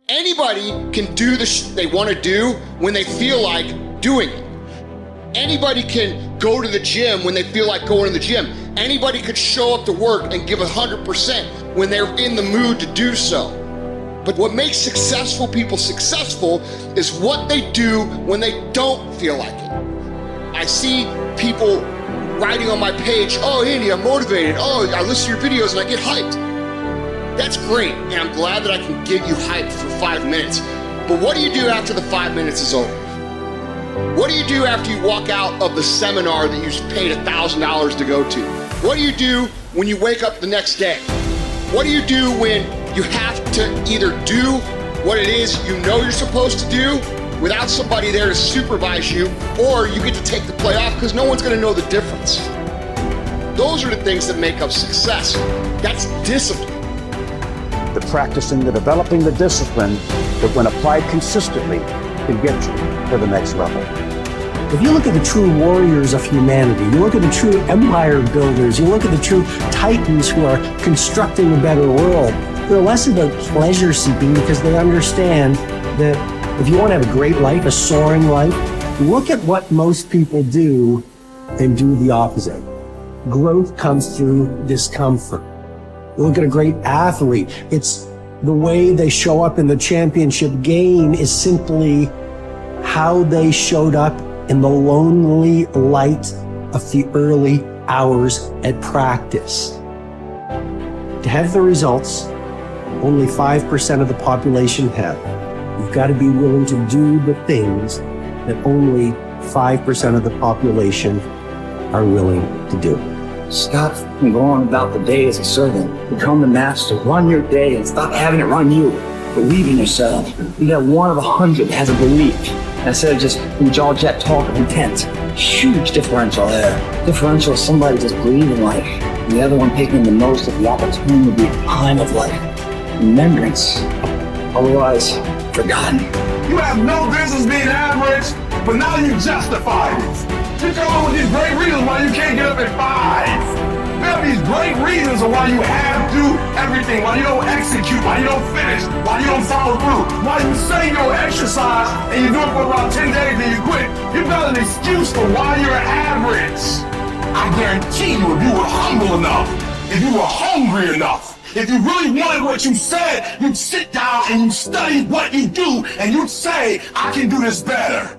Anybody can do the they want to do when they feel like doing it. Anybody can go to the gym when they feel like going to the gym. Anybody could show up to work and give 100% when they're in the mood to do so. But what makes successful people successful is what they do when they don't feel like it. I see people writing on my page, oh, Andy, I'm motivated. Oh, I listen to your videos and I get hyped. That's great, and I'm glad that I can get you hyped for 5 minutes. But what do you do after the 5 minutes is over? What do you do after you walk out of the seminar that you paid $1,000 to go to? What do you do when you wake up the next day? What do you do when you have to either do what it is you know you're supposed to do without somebody there to supervise you, or you get to take the play off because no one's gonna know the difference? Those are the things that make up success. That's discipline. The practicing, the developing the discipline that when applied consistently can get you to the next level. If you look at the true warriors of humanity, you look at the true empire builders, you look at the true titans who are constructing a better world, they're less about pleasure seeking because they understand that if you want to have a great life, a soaring life, look at what most people do and do the opposite. Growth comes through discomfort. You look at a great athlete, it's the way they show up in the championship game is simply how they showed up in the lonely light of the early hours at practice. To have the results, only 5% of the population have. You've got to be willing to do the things that only 5% of the population are willing to do. Stop going about the day as a servant. Become the master. Run your day and stop having it run you. Believe in yourself. You got one of 100 that has a belief instead of just jaw jet talk of intent. Huge differential there. Differential is somebody just believing life, and the other one taking the most of the opportunity time of life. Remembrance, otherwise forgotten. You have no business being average, but now you justify it. You come up with these great reasons why you can't get up at 5. There are these great reasons of why you have to do everything, why you don't execute, why you don't finish, why you don't follow through, why you say you'll exercise and you do it for about 10 days and you quit. You've got an excuse for why you're average. I guarantee you, if you were humble enough, if you were hungry enough, if you really wanted what you said, you'd sit down and you'd study what you do and you'd say, I can do this better.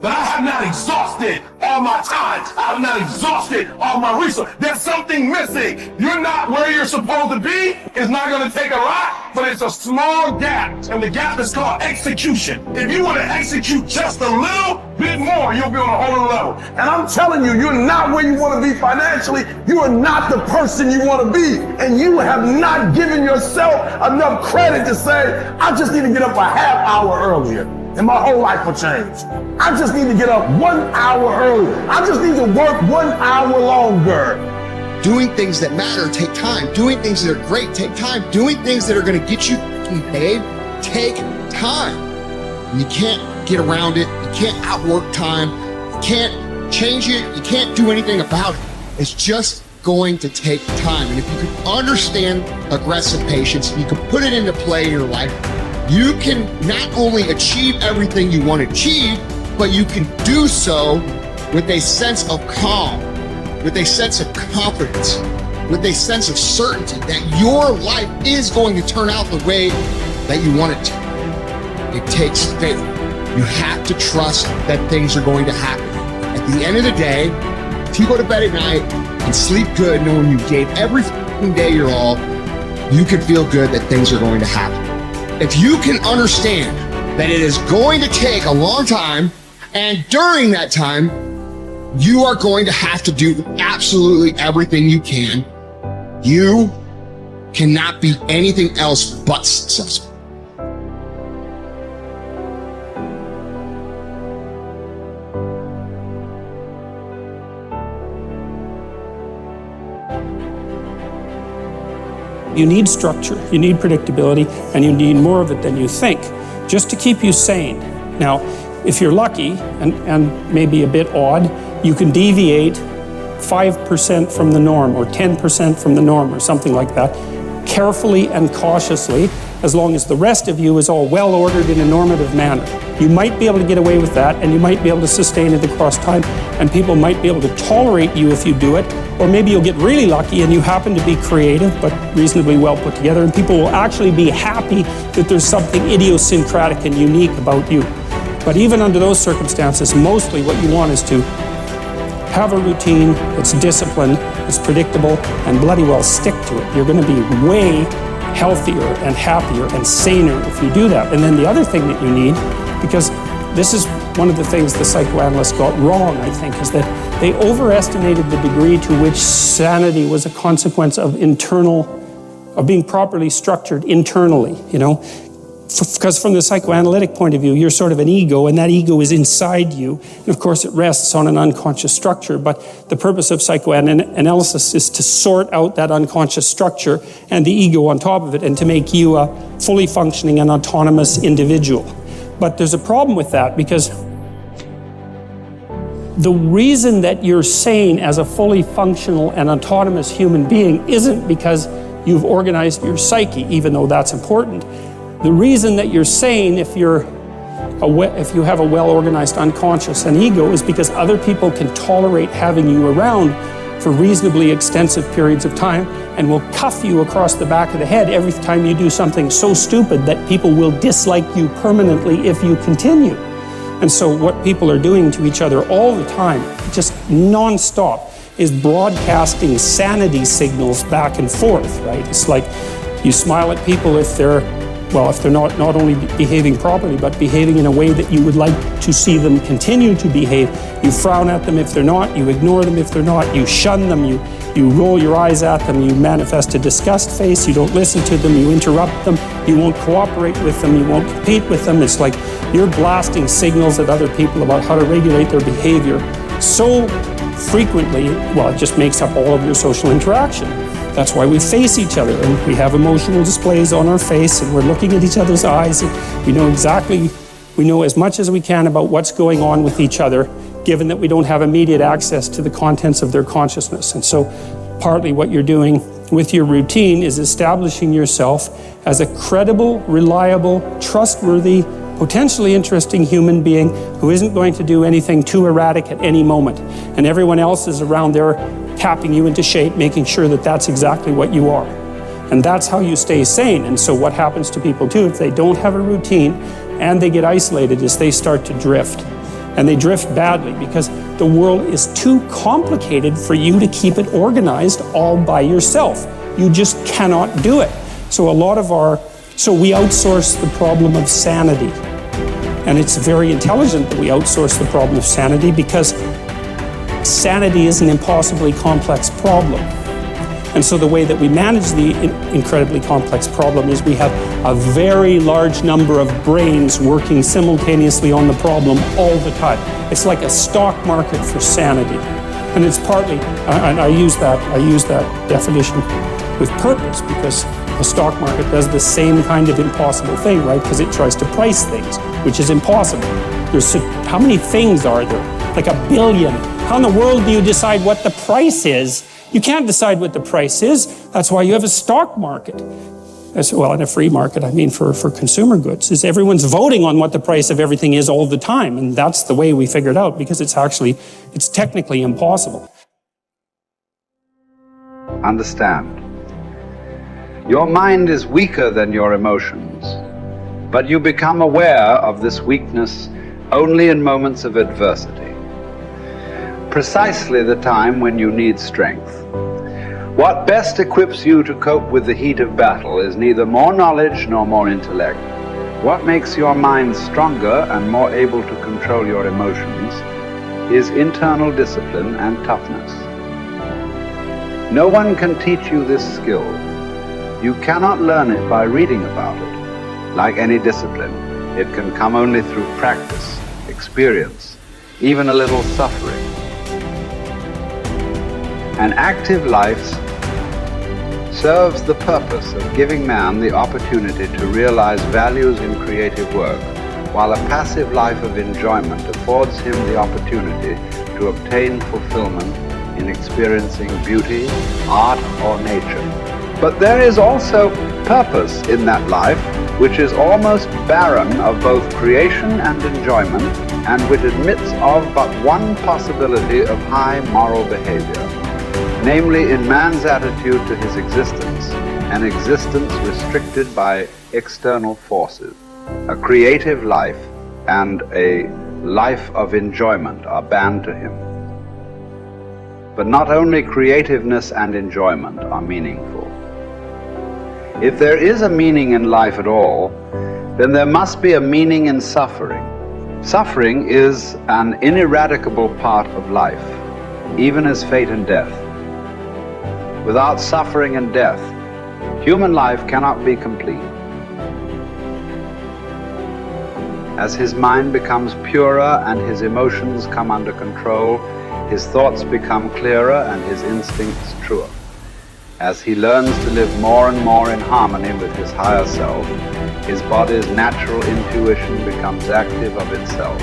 But I have not exhausted all my time. I have not exhausted all my resources. There's something missing. You're not where you're supposed to be. It's not going to take a lot, but it's a small gap. And the gap is called execution. If you want to execute just a little bit more, you'll be on a whole other level. And I'm telling you, you're not where you want to be financially. You are not the person you want to be. And you have not given yourself enough credit to say, I just need to get up a half hour earlier, and my whole life will change. I just need to get up 1 hour earlier. I just need to work 1 hour longer. Doing things that matter take time. Doing things that are great take time. Doing things that are going to get you paid take time. And you can't get around it. You can't outwork time. You can't change it. You can't do anything about it. It's just going to take time. And if you can understand aggressive patience, you can put it into play in your life, you can not only achieve everything you want to achieve, but you can do so with a sense of calm, with a sense of confidence, with a sense of certainty that your life is going to turn out the way that you want it to. It takes faith. You have to trust that things are going to happen. At the end of the day, if you go to bed at night and sleep good knowing you gave every day your all, you can feel good that things are going to happen. If you can understand that it is going to take a long time, and during that time, you are going to have to do absolutely everything you can, you cannot be anything else but successful. You need structure, you need predictability, and you need more of it than you think, just to keep you sane. Now, if you're lucky, and maybe a bit odd, you can deviate 5% from the norm, or 10% from the norm, or something like that, carefully and cautiously, as long as the rest of you is all well ordered in a normative manner. You might be able to get away with that, and you might be able to sustain it across time, and people might be able to tolerate you if you do it, or maybe you'll get really lucky and you happen to be creative but reasonably well put together, and people will actually be happy that there's something idiosyncratic and unique about you. But even under those circumstances, mostly what you want is to have a routine that's disciplined, that's predictable, and bloody well stick to it. You're going to be way healthier and happier and saner if you do that. And then the other thing that you need, because this is one of the things the psychoanalysts got wrong, I think, is that they overestimated the degree to which sanity was a consequence of being properly structured internally, you know? Because from the psychoanalytic point of view, you're sort of an ego, and that ego is inside you. And of course, it rests on an unconscious structure. But the purpose of psychoanalysis is to sort out that unconscious structure and the ego on top of it, and to make you a fully functioning and autonomous individual. But there's a problem with that, because the reason that you're sane as a fully functional and autonomous human being isn't because you've organized your psyche, even though that's important. The reason that you're sane if you have a well-organized unconscious and ego is because other people can tolerate having you around for reasonably extensive periods of time and will cuff you across the back of the head every time you do something so stupid that people will dislike you permanently if you continue. And so what people are doing to each other all the time, just non-stop, is broadcasting sanity signals back and forth, right? It's like you smile at people if they're not only behaving properly, but behaving in a way that you would like to see them continue to behave. You frown at them if they're not, you ignore them if they're not, you shun them, you roll your eyes at them, you manifest a disgust face, you don't listen to them, you interrupt them, you won't cooperate with them, you won't compete with them. It's like you're blasting signals at other people about how to regulate their behavior so frequently, well, it just makes up all of your social interaction. That's why we face each other, and we have emotional displays on our face, and we're looking at each other's eyes, and we know as much as we can about what's going on with each other, given that we don't have immediate access to the contents of their consciousness. And so partly what you're doing with your routine is establishing yourself as a credible, reliable, trustworthy, potentially interesting human being who isn't going to do anything too erratic at any moment. And everyone else is around there tapping you into shape, making sure that that's exactly what you are. And that's how you stay sane. And so what happens to people too, if they don't have a routine and they get isolated, is they start to drift. And they drift badly because the world is too complicated for you to keep it organized all by yourself. You just cannot do it. So we outsource the problem of sanity. And it's very intelligent that we outsource the problem of sanity, because sanity is an impossibly complex problem. And so the way that we manage the incredibly complex problem is we have a very large number of brains working simultaneously on the problem all the time. It's like a stock market for sanity. And it's partly, and I use that definition with purpose, because the stock market does the same kind of impossible thing, right? Because it tries to price things, which is impossible. How many things are there? Like 1 billion. How in the world do you decide what the price is? You can't decide what the price is. That's why you have a stock market. Well, in a free market, I mean for consumer goods, is everyone's voting on what the price of everything is all the time. And that's the way we figured out, because it's technically impossible. Understand. Your mind is weaker than your emotions, but you become aware of this weakness only in moments of adversity. Precisely the time when you need strength. What best equips you to cope with the heat of battle is neither more knowledge nor more intellect. What makes your mind stronger and more able to control your emotions is internal discipline and toughness. No one can teach you this skill. You cannot learn it by reading about it. Like any discipline, it can come only through practice, experience, even a little suffering. An active life serves the purpose of giving man the opportunity to realize values in creative work, while a passive life of enjoyment affords him the opportunity to obtain fulfillment in experiencing beauty, art, or nature. But there is also purpose in that life which is almost barren of both creation and enjoyment, and which admits of but one possibility of high moral behavior, namely in man's attitude to his existence, an existence restricted by external forces. A creative life and a life of enjoyment are banned to him. But not only creativeness and enjoyment are meaningful. If there is a meaning in life at all, then there must be a meaning in suffering. Suffering is an ineradicable part of life, even as fate and death. Without suffering and death, human life cannot be complete. As his mind becomes purer and his emotions come under control, his thoughts become clearer and his instincts truer. As he learns to live more and more in harmony with his higher self, his body's natural intuition becomes active of itself.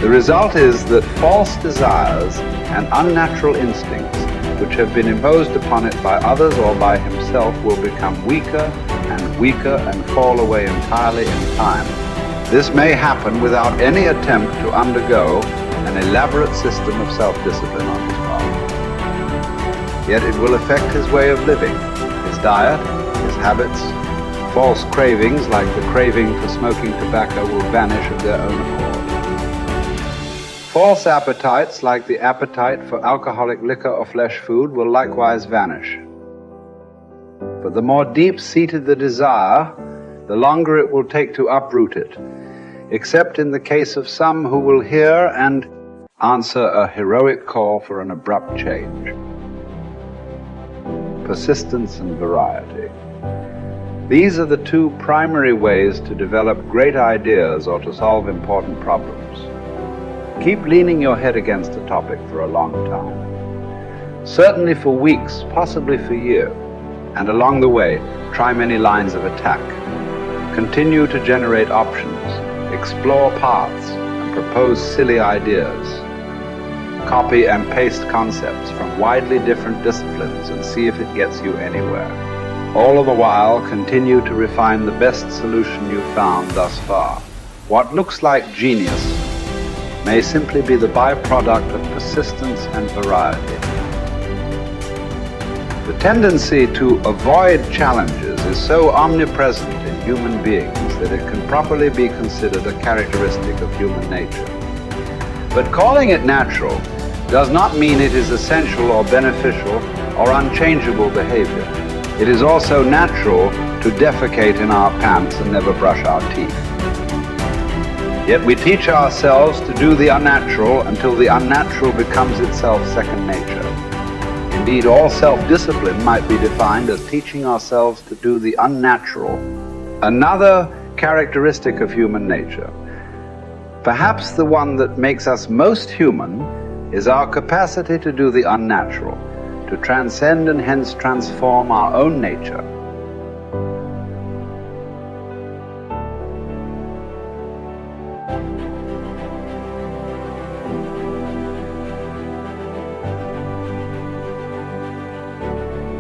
The result is that false desires and unnatural instincts, which have been imposed upon it by others or by himself, will become weaker and fall away entirely in time. This may happen without any attempt to undergo an elaborate system of self-discipline on his part. Yet it will affect his way of living, his diet, his habits. False cravings, like the craving for smoking tobacco, will vanish of their own accord. False appetites, like the appetite for alcoholic liquor or flesh food, will likewise vanish. But the more deep-seated the desire, the longer it will take to uproot it, except in the case of some who will hear and answer a heroic call for an abrupt change. Persistence and variety. These are the two primary ways to develop great ideas or to solve important problems. Keep leaning your head against a topic for a long time. Certainly for weeks, possibly for years. And along the way, try many lines of attack. Continue to generate options, explore paths, and propose silly ideas. Copy and paste concepts from widely different disciplines and see if it gets you anywhere. All the while, continue to refine the best solution you've found thus far. What looks like genius may simply be the byproduct of persistence and variety. The tendency to avoid challenges is so omnipresent in human beings that it can properly be considered a characteristic of human nature. But calling it natural does not mean it is essential or beneficial or unchangeable behavior. It is also natural to defecate in our pants and never brush our teeth. Yet we teach ourselves to do the unnatural until the unnatural becomes itself second nature. Indeed, all self-discipline might be defined as teaching ourselves to do the unnatural. Another characteristic of human nature, perhaps the one that makes us most human, is our capacity to do the unnatural, to transcend and hence transform our own nature.